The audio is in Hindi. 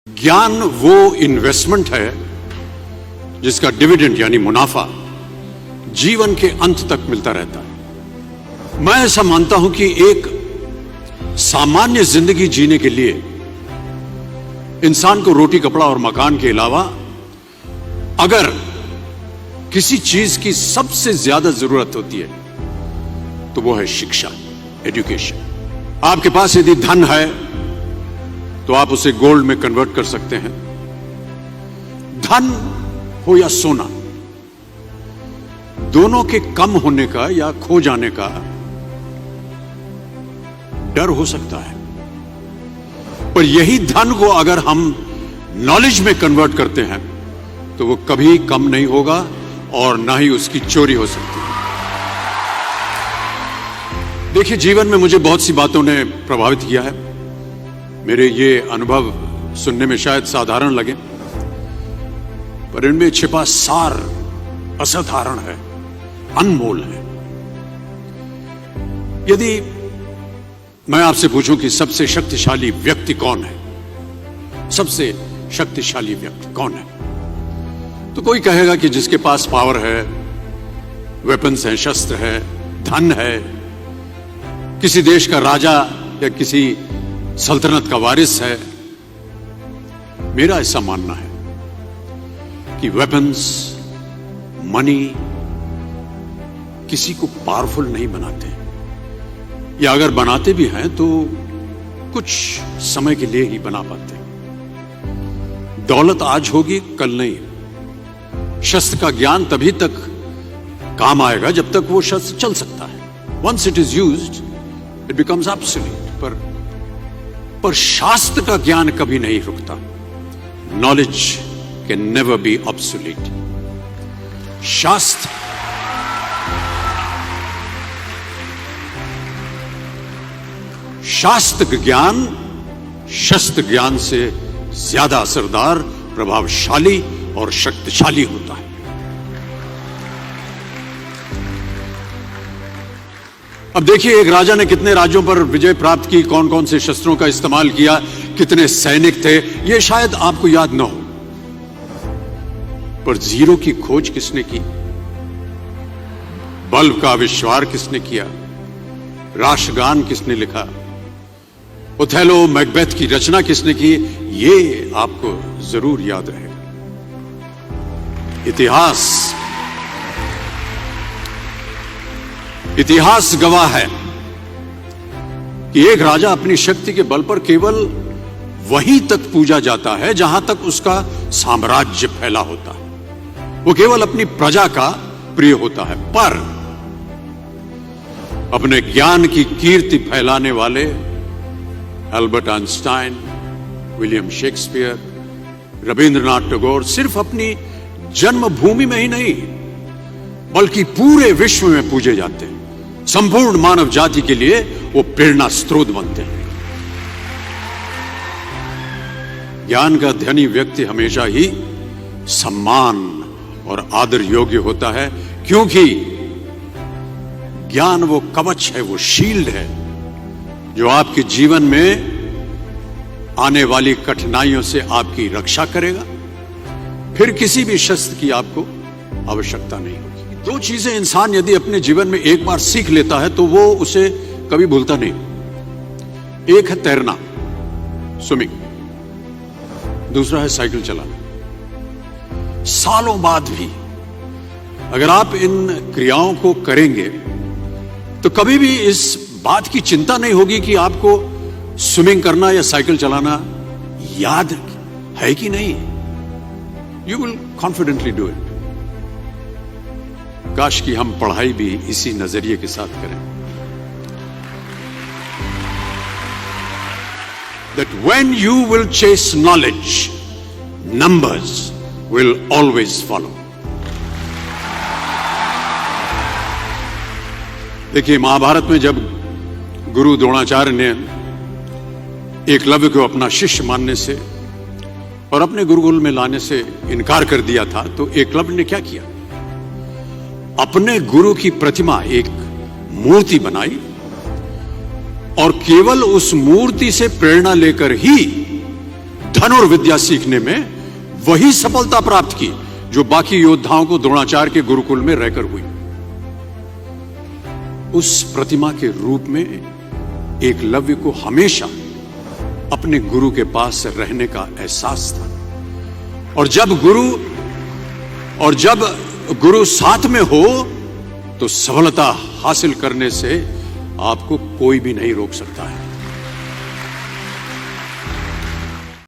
ज्ञान वो इन्वेस्टमेंट है जिसका डिविडेंड यानी मुनाफा जीवन के अंत तक मिलता रहता है। मैं ऐसा मानता हूं कि एक सामान्य जिंदगी जीने के लिए इंसान को रोटी कपड़ा और मकान के अलावा अगर किसी चीज की सबसे ज्यादा जरूरत होती है तो वो है शिक्षा, एजुकेशन। आपके पास यदि धन है तो आप उसे गोल्ड में कन्वर्ट कर सकते हैं। धन हो या सोना, दोनों के कम होने का या खो जाने का डर हो सकता है, पर यही धन को अगर हम नॉलेज में कन्वर्ट करते हैं तो वो कभी कम नहीं होगा और ना ही उसकी चोरी हो सकती है। देखिए, जीवन में मुझे बहुत सी बातों ने प्रभावित किया है। मेरे ये अनुभव सुनने में शायद साधारण लगे, पर इनमें छिपा सार असाधारण है, अनमोल है। यदि मैं आपसे पूछूं कि सबसे शक्तिशाली व्यक्ति कौन है, सबसे शक्तिशाली व्यक्ति कौन है, तो कोई कहेगा कि जिसके पास पावर है, वेपन्स हैं, शस्त्र है, धन है, किसी देश का राजा या किसी सल्तनत का वारिस है। मेरा ऐसा मानना है कि वेपन्स, मनी किसी को पावरफुल नहीं बनाते, या अगर बनाते भी हैं तो कुछ समय के लिए ही बना पाते। दौलत आज होगी, कल नहीं। शस्त्र का ज्ञान तभी तक काम आएगा जब तक वो शस्त्र चल सकता है। Once it is used it becomes absolute. पर शास्त्र का ज्ञान कभी नहीं रुकता। Knowledge can never be obsolete. शास्त्र ज्ञान शस्त्र ज्ञान से ज्यादा असरदार, प्रभावशाली और शक्तिशाली होता है। अब देखिए, एक राजा ने कितने राज्यों पर विजय प्राप्त की, कौन कौन से शस्त्रों का इस्तेमाल किया, कितने सैनिक थे, यह शायद आपको याद न हो, पर जीरो की खोज किसने की, बल्ब का आविष्कार किसने किया, राष्ट्रगान किसने लिखा, ओथेलो मैकबेथ की रचना किसने की, ये आपको जरूर याद रहेगा। इतिहास गवाह है कि एक राजा अपनी शक्ति के बल पर केवल वहीं तक पूजा जाता है जहां तक उसका साम्राज्य फैला होता है। वो केवल अपनी प्रजा का प्रिय होता है। पर अपने ज्ञान की कीर्ति फैलाने वाले Albert Einstein, William Shakespeare, Rabindranath Tagore सिर्फ अपनी जन्मभूमि में ही नहीं बल्कि पूरे विश्व में पूजे जाते हैं। संपूर्ण मानव जाति के लिए वो प्रेरणा स्रोत बनते हैं। ज्ञान का धनी व्यक्ति हमेशा ही सम्मान और आदर योग्य होता है, क्योंकि ज्ञान वो कवच है, वो शील्ड है जो आपके जीवन में आने वाली कठिनाइयों से आपकी रक्षा करेगा। फिर किसी भी शस्त्र की आपको आवश्यकता नहीं होगी। दो चीजें इंसान यदि अपने जीवन में एक बार सीख लेता है तो वो उसे कभी भूलता नहीं। एक है तैरना, स्विमिंग, दूसरा है साइकिल चलाना। सालों बाद भी अगर आप इन क्रियाओं को करेंगे तो कभी भी इस बात की चिंता नहीं होगी कि आपको स्विमिंग करना या साइकिल चलाना याद है कि नहीं। You will confidently do it. काश कि हम पढ़ाई भी इसी नजरिए के साथ करें, that when you will chase knowledge, numbers will always follow. देखिए, महाभारत में जब गुरु द्रोणाचार्य ने एकलव्य को अपना शिष्य मानने से और अपने गुरुकुल में लाने से इनकार कर दिया था, तो एकलव्य ने क्या किया, अपने गुरु की प्रतिमा, एक मूर्ति बनाई और केवल उस मूर्ति से प्रेरणा लेकर ही धनुर्विद्या सीखने में वही सफलता प्राप्त की जो बाकी योद्धाओं को द्रोणाचार्य के गुरुकुल में रहकर हुई। उस प्रतिमा के रूप में एकलव्य को हमेशा अपने गुरु के पास रहने का एहसास था। और जब गुरु साथ में हो तो सफलता हासिल करने से आपको कोई भी नहीं रोक सकता है।